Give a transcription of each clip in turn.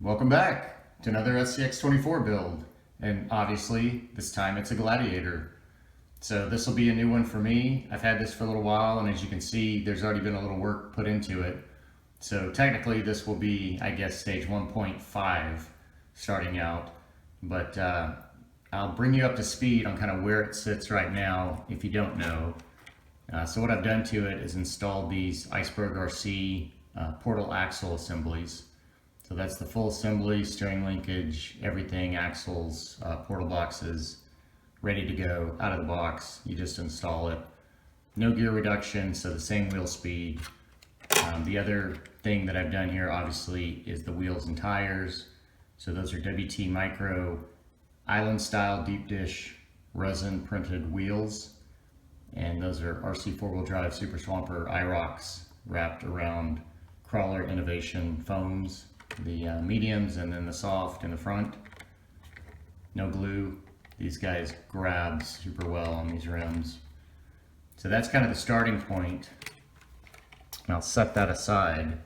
Welcome back to another SCX24 build, and obviously this time it's a Gladiator. So this will be a new one for me. I've had this for a little while, and as you can see there's already been a little work put into it. So technically this will be, I guess, stage 1.5 starting out, but I'll bring you up to speed on kind of where it sits right now if you don't know. So what I've done to it is installed these Iceberg RC portal axle assemblies. So that's the full assembly, steering linkage, everything, axles, portal boxes, ready to go out of the box. You just install it. No gear reduction, so the same wheel speed. The other thing that I've done here obviously is the wheels and tires. So those are WT Micro island style deep dish resin printed wheels. And those are RC 4-wheel drive Super Swamper IROX wrapped around Crawler Innovation foams. The mediums and then the soft in the front. No glue. These guys grab super well on these rims. So that's kind of the starting point. And I'll set that aside.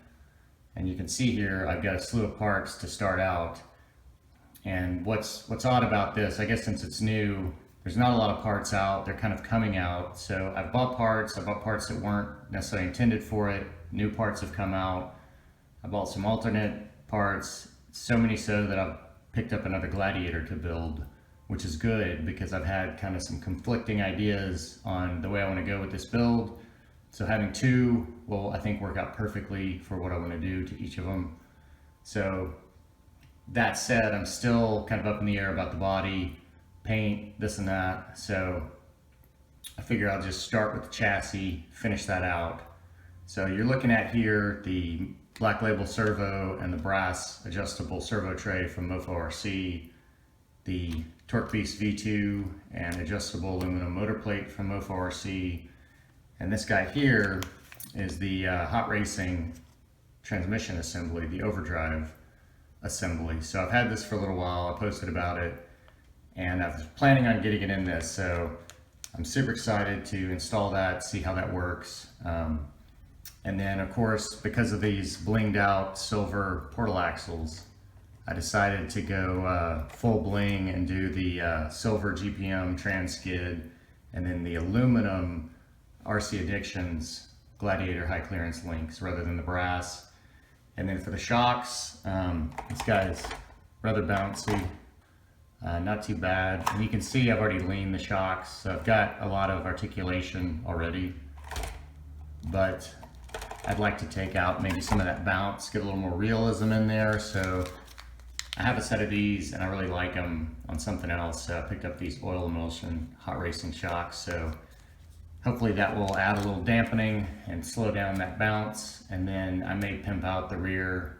And you can see here I've got a slew of parts to start out. And what's odd about this, I guess since it's new, there's not a lot of parts out. They're kind of coming out. So I've bought parts that weren't necessarily intended for it. New parts have come out. I bought some alternate parts, so many so that I've picked up another Gladiator to build, which is good because I've had kind of some conflicting ideas on the way I want to go with this build. So having two will, I think, work out perfectly for what I want to do to each of them. So that said, I'm still kind of up in the air about the body, paint, this and that. So I figure I'll just start with the chassis, finish that out. So you're looking at here the Black Label Servo and the brass adjustable servo tray from Mofo RC, the Torque Beast V2 and adjustable aluminum motor plate from Mofo RC, and this guy here is the Hot Racing transmission assembly, the overdrive assembly. So I've had this for a little while, I posted about it, and I was planning on getting it in this, so I'm super excited to install that, see how that works. And then of course, because of these blinged out silver portal axles, I decided to go full bling and do the silver GPM trans skid and then the aluminum RC Addictions Gladiator high clearance links rather than the brass. And then for the shocks, this guy's rather bouncy, not too bad. And you can see I've already leaned the shocks, so I've got a lot of articulation already, but I'd like to take out maybe some of that bounce, get a little more realism in there. So I have a set of these and I really like them on something else. So I picked up these oil emulsion Hot Racing shocks. So hopefully that will add a little dampening and slow down that bounce. And then I may pimp out the rear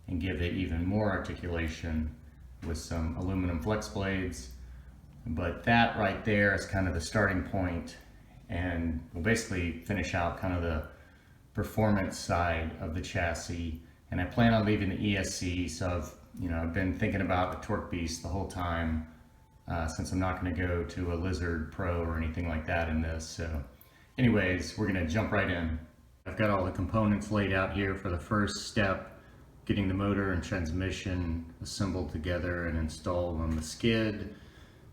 and give it even more articulation with some aluminum flex blades. But that right there is kind of the starting point, and we'll basically finish out kind of the performance side of the chassis. And I plan on leaving the ESC, so I've been thinking about the Torque Beast the whole time, since I'm not going to go to a Lizard Pro or anything like that in this. So anyways, we're going to jump right in. I've got all the components laid out here for the first step, getting the motor and transmission assembled together and installed on the skid,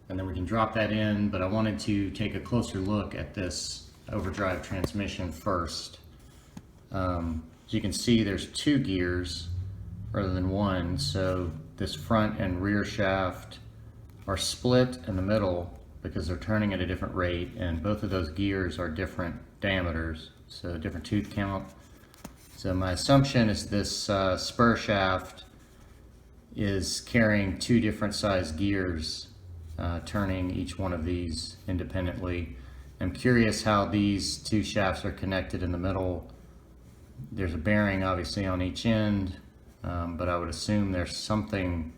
and then we can drop that in. But I wanted to take a closer look at this overdrive transmission first. As you can see, there's two gears rather than one, so this front and rear shaft are split in the middle because they're turning at a different rate, and both of those gears are different diameters, so different tooth count. So my assumption is this spur shaft is carrying two different size gears, turning each one of these independently. I'm curious how these two shafts are connected in the middle. There's a bearing obviously on each end, but I would assume there's something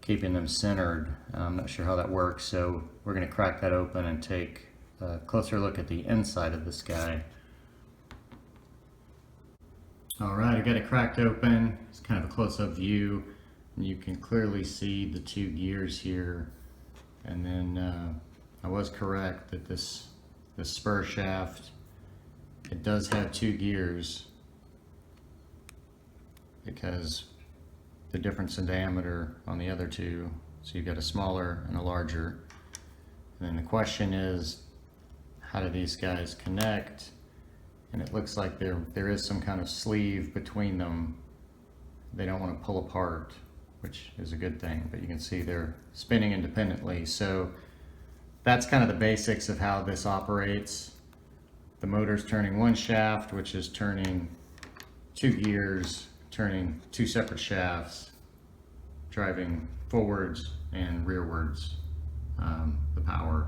keeping them centered. I'm not sure how that works, so we're going to crack that open and take a closer look at the inside of this guy. Alright, I got it cracked open. It's kind of a close-up view, and you can clearly see the two gears here. And then I was correct that this spur shaft, it does have two gears, because the difference in diameter on the other two. So you've got a smaller and a larger. And then the question is, how do these guys connect? And it looks like there is some kind of sleeve between them. They don't want to pull apart, which is a good thing, but you can see they're spinning independently. So that's kind of the basics of how this operates. The motor's turning one shaft, which is turning two gears, turning two separate shafts, driving forwards and rearwards, the power.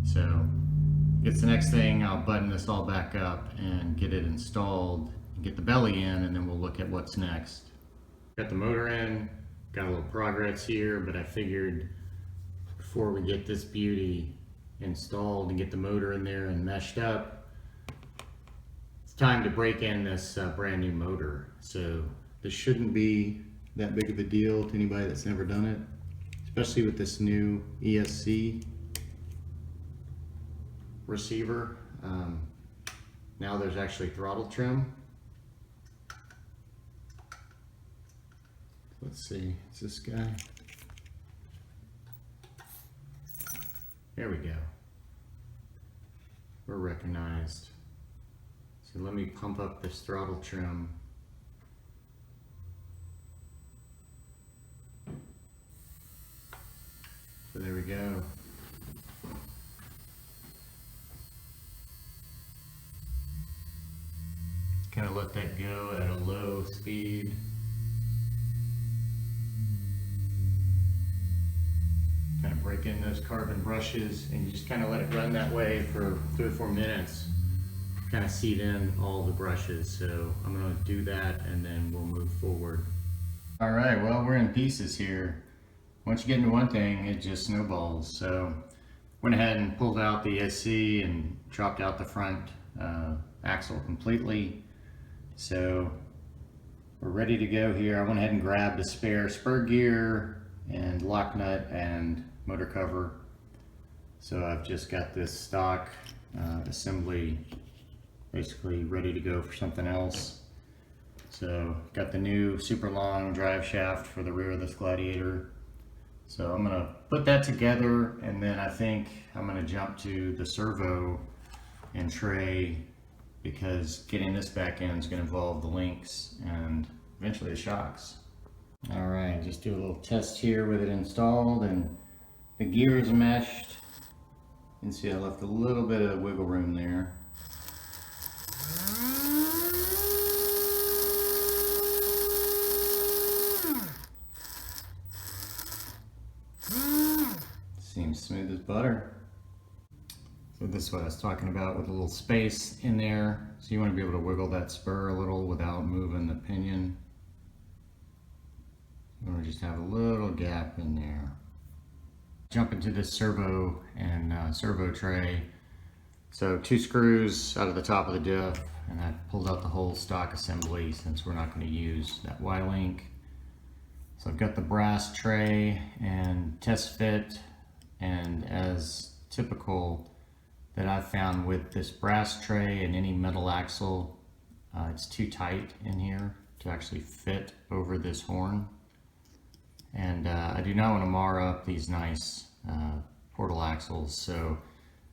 So it's the next thing. I'll button this all back up and get it installed, get the belly in, and then we'll look at what's next. Got the motor in, got a little progress here, but I figured before we get this beauty installed and get the motor in there and meshed up, it's time to break in this brand new motor. So this shouldn't be that big of a deal to anybody that's never done it, especially with this new ESC receiver. Now there's actually throttle trim. Let's see, it's this guy. There we go. We're recognized. So let me pump up this throttle trim. So there we go. Kind of let that go at a low speed. Kind of break in those carbon brushes, and you just kind of let it run that way for 3 or 4 minutes. Kind of seed in all the brushes. So I'm going to do that and then we'll move forward. All right, well, we're in pieces here. Once you get into one thing, it just snowballs. So went ahead and pulled out the SC and dropped out the front axle completely. So we're ready to go here. I went ahead and grabbed a spare spur gear and lock nut and motor cover. So I've just got this stock assembly basically ready to go for something else. So got the new super long drive shaft for the rear of this Gladiator. So I'm gonna put that together, and then I think I'm gonna jump to the servo and tray, because getting this back in is gonna involve the links and eventually the shocks. All right, just do a little test here with it installed, and the gear is meshed. You can see I left a little bit of wiggle room there. Seems smooth as butter. So this is what I was talking about, with a little space in there. So you want to be able to wiggle that spur a little without moving the pinion. You want to just have a little gap in there. Jump into this servo and servo tray. So 2 screws out of the top of the diff, and I pulled out the whole stock assembly since we're not going to use that Y-link. So I've got the brass tray and test fit, and as typical that I've found with this brass tray and any metal axle, it's too tight in here to actually fit over this horn. And I do not want to mar up these nice portal axles, so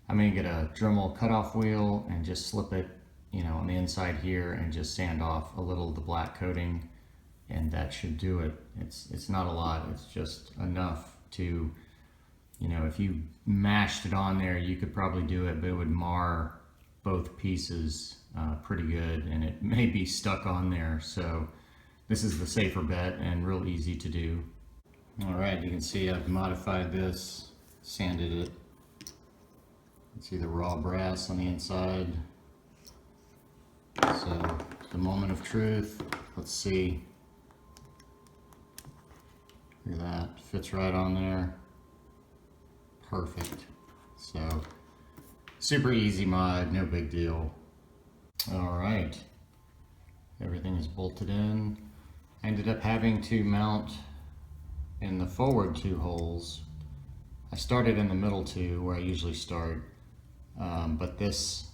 I'm going to get a Dremel cutoff wheel and just slip it, you know, on the inside here and just sand off a little of the black coating, and that should do it. It's not a lot, it's just enough to, you know, if you mashed it on there, you could probably do it, but it would mar both pieces pretty good, and it may be stuck on there. So this is the safer bet and real easy to do. All right, you can see I've modified this, sanded it. You can see the raw brass on the inside. So the moment of truth, let's see. Look at that, fits right on there. Perfect. So super easy mod, no big deal. All right, everything is bolted in. I ended up having to mount in the forward 2 holes. I started in the middle 2 where I usually start, but this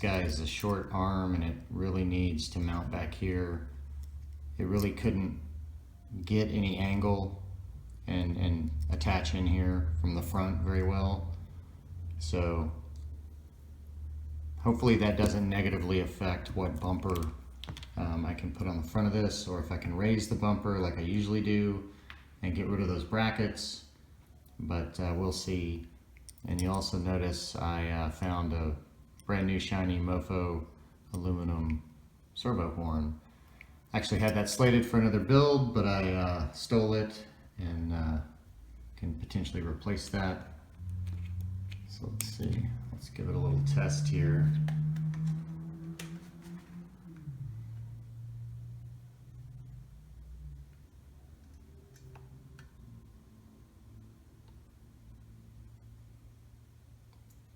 guy is a short arm and it really needs to mount back here. It really couldn't get any angle and attach in here from the front very well. So hopefully that doesn't negatively affect what bumper I can put on the front of this, or if I can raise the bumper like I usually do and get rid of those brackets, but we'll see. And you also notice I found a brand new shiny mofo aluminum servo horn. Actually had that slated for another build, but I stole it and can potentially replace that. So let's see, let's give it a little test here.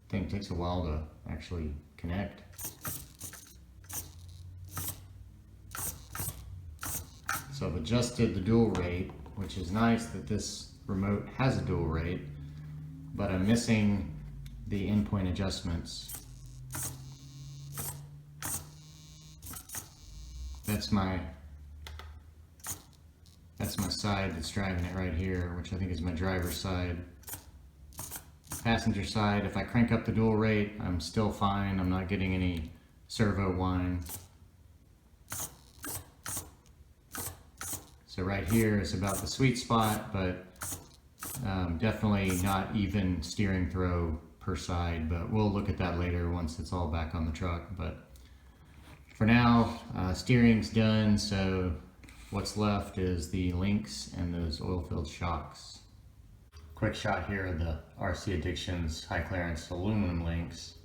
Thing takes a while to actually connect. So I've adjusted the dual rate, which is nice that this remote has a dual rate, but I'm missing the endpoint adjustments. That's my side that's driving it right here, which I think is my driver's side. Passenger side, if I crank up the dual rate, I'm still fine. I'm not getting any servo whine. So right here is about the sweet spot, but definitely not even steering throw per side, but we'll look at that later once it's all back on the truck. But for now, steering's done, so what's left is the links and those oil-filled shocks. Quick shot here of the RC Addictions high clearance aluminum links.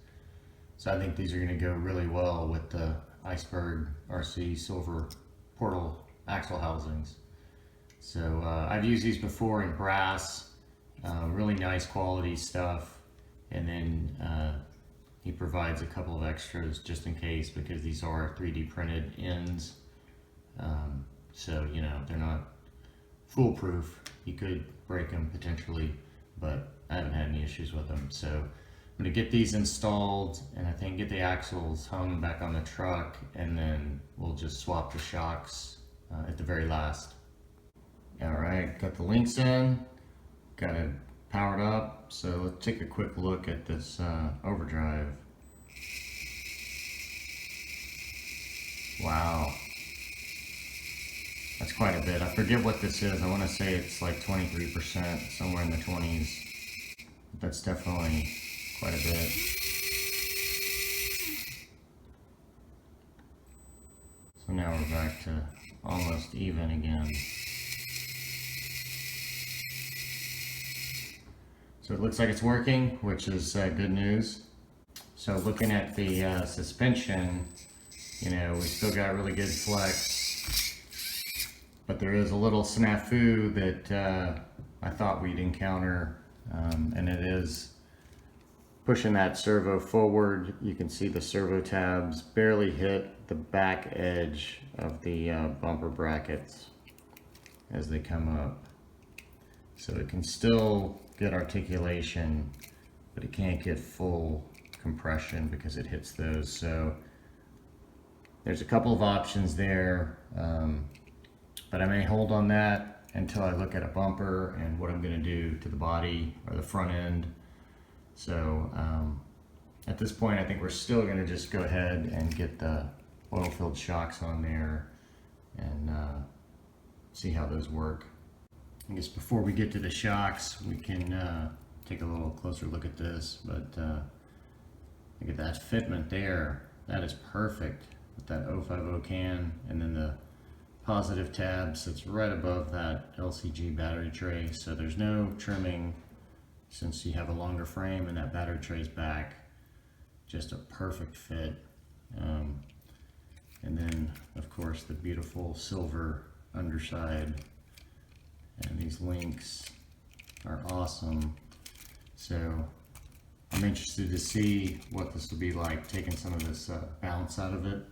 So I think these are going to go really well with the Iceberg RC silver portal axle housings. So I've used these before in brass, really nice quality stuff. And then he provides a couple of extras just in case, because these are 3D printed ends. So, you know, they're not foolproof. You could break them potentially, but I haven't had any issues with them. So I'm gonna get these installed, and I think get the axles hung back on the truck, and then we'll just swap the shocks at the very last. All right, got the links in, got it powered up. So let's take a quick look at this overdrive. Wow. That's quite a bit. I forget what this is. I want to say it's like 23%, somewhere in the 20s. But that's definitely quite a bit. So now we're back to almost even again. So it looks like it's working, which is good news. So looking at the suspension, you know, we still got really good flex. But there is a little snafu that I thought we'd encounter, and it is pushing that servo forward. You can see the servo tabs barely hit the back edge of the bumper brackets as they come up. So it can still get articulation, but it can't get full compression because it hits those. So there's a couple of options there. But I may hold on that until I look at a bumper and what I'm going to do to the body or the front end. So at this point, I think we're still going to just go ahead and get the oil-filled shocks on there and see how those work. I guess before we get to the shocks, we can take a little closer look at this. But look at that fitment there. That is perfect with that 050 can, and then the positive tab sits right above that LCG battery tray, so there's no trimming since you have a longer frame and that battery tray's back. Just a perfect fit. And then of course the beautiful silver underside, and these links are awesome. So I'm interested to see what this will be like, taking some of this bounce out of it.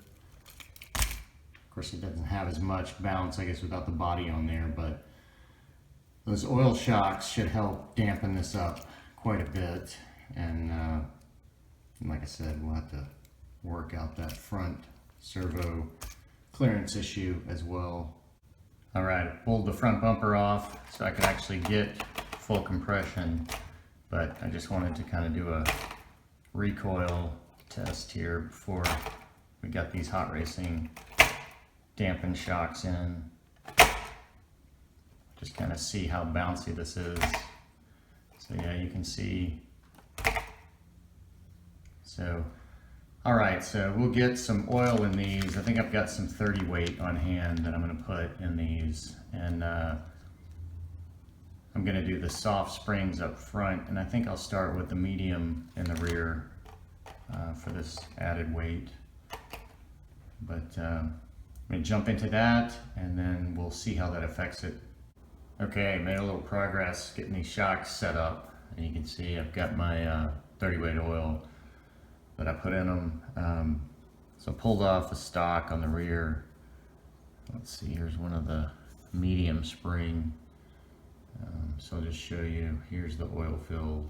Of course, it doesn't have as much bounce, I guess, without the body on there, but those oil shocks should help dampen this up quite a bit. And like I said, we'll have to work out that front servo clearance issue as well. All right, I pulled the front bumper off so I could actually get full compression, but I just wanted to kind of do a recoil test here before we got these hot racing dampened shocks in. Just kind of see how bouncy this is. So yeah, you can see. So, all right, so we'll get some oil in these. I think I've got some 30 weight on hand that I'm gonna put in these. And I'm gonna do the soft springs up front, and I think I'll start with the medium in the rear for this added weight. But I'm gonna jump into that, and then we'll see how that affects it. Okay, made a little progress getting these shocks set up, and you can see I've got my 30 weight oil that I put in them. So I pulled off a stock on the rear. Let's see, here's one of the medium spring. So I'll just show you, here's the oil filled.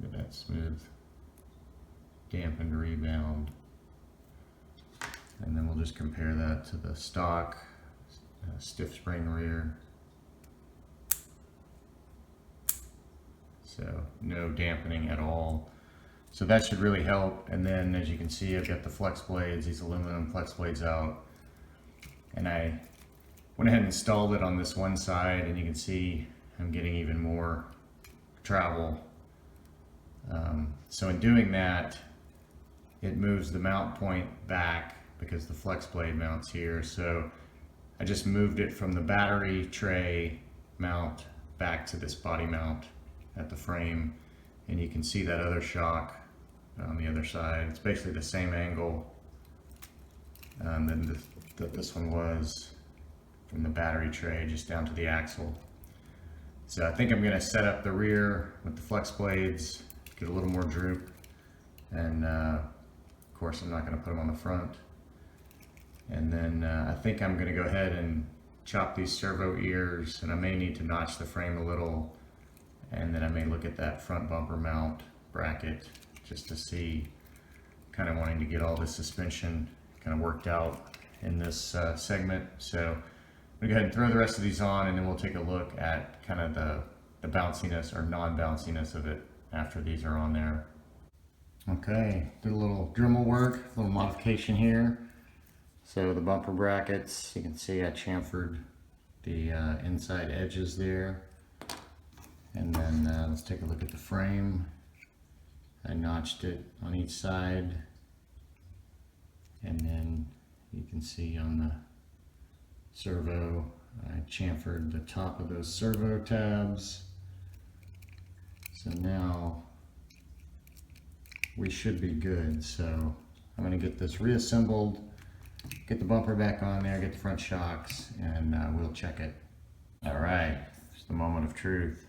Look at that smooth, dampened rebound. And then we'll just compare that to the stock stiff spring rear. So no dampening at all. So that should really help. And then as you can see, I've got the flex blades, these aluminum flex blades out. And I went ahead and installed it on this one side, and you can see I'm getting even more travel. So in doing that, it moves the mount point back because the flex blade mounts here. So I just moved it from the battery tray mount back to this body mount at the frame, and you can see that other shock on the other side. It's basically the same angle that this one was from the battery tray just down to the axle. So I think I'm going to set up the rear with the flex blades, get a little more droop, and of course I'm not going to put them on the front. And then I think I'm going to go ahead and chop these servo ears, and I may need to notch the frame a little, and then I may look at that front bumper mount bracket just to see, kind of wanting to get all this suspension kind of worked out in this segment. So I'm going to go ahead and throw the rest of these on, and then we'll take a look at kind of the bounciness or non-bounciness of it after these are on there. Okay, did a little Dremel work, a little modification here. So the bumper brackets, you can see I chamfered the inside edges there. And then let's take a look at the frame. I notched it on each side. And then you can see on the servo, I chamfered the top of those servo tabs. So now we should be good. So I'm going to get this reassembled, get the bumper back on there, get the front shocks, and we'll check it. All right, it's the moment of truth.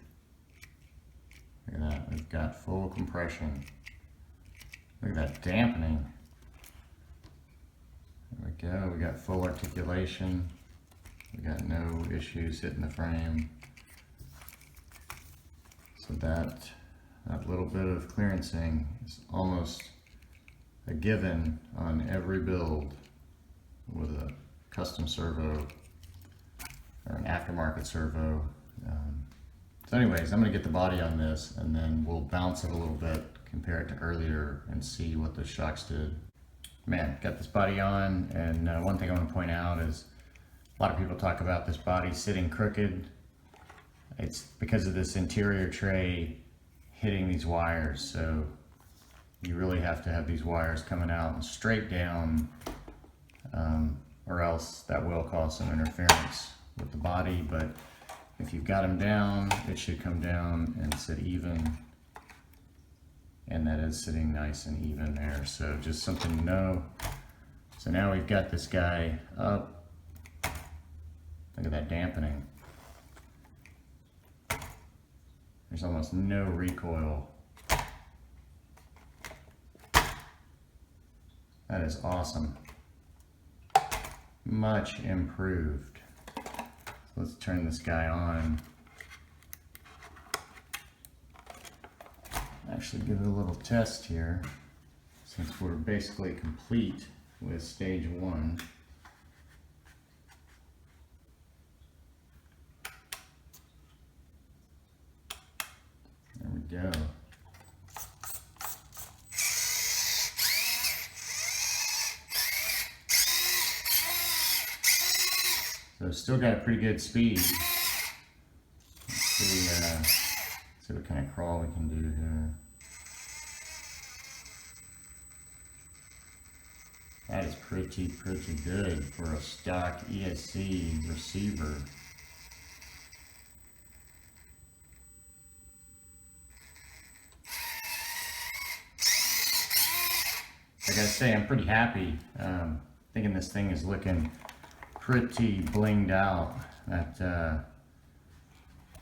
Look at that, we've got full compression. Look at that dampening. There we go, we got full articulation. We got no issues hitting the frame. So that little bit of clearancing is almost a given on every build with a custom servo or an aftermarket servo. So anyways, I'm going to get the body on this, and then we'll bounce it a little bit, compare it to earlier, and see what the shocks did. Man, got this body on, and one thing I want to point out is a lot of people talk about this body sitting crooked. It's because of this interior tray hitting these wires, so you really have to have these wires coming out and straight down, or else that will cause some interference with the body. But if you've got them down, it should come down and sit even, and that is sitting nice and even there. So just something to know. So now we've got this guy up. Look at that dampening. There's almost no recoil. That is awesome. Much improved. So let's turn this guy on. Actually give it a little test here, since we're basically complete with stage one. go. So still got a pretty good speed. Let's see what kind of crawl we can do here. That is pretty good for a stock ESC receiver. I gotta say, I'm pretty happy. Thinking this thing is looking pretty blinged out. That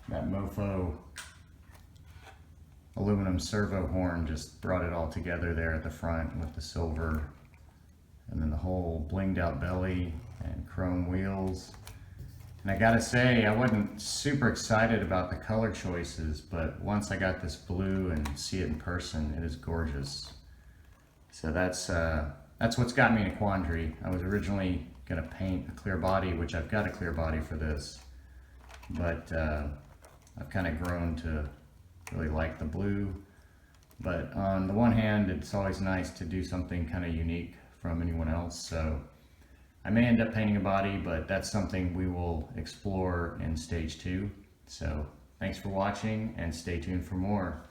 mofo aluminum servo horn just brought it all together there at the front with the silver, and then the whole blinged out belly and chrome wheels. And I gotta say, I wasn't super excited about the color choices, but once I got this blue and see it in person, it is gorgeous. So that's what's got me in a quandary. I was originally gonna paint a clear body, which I've got a clear body for this, but I've kind of grown to really like the blue. But on the one hand, it's always nice to do something kind of unique from anyone else. So I may end up painting a body, but that's something we will explore in stage 2. So thanks for watching and stay tuned for more.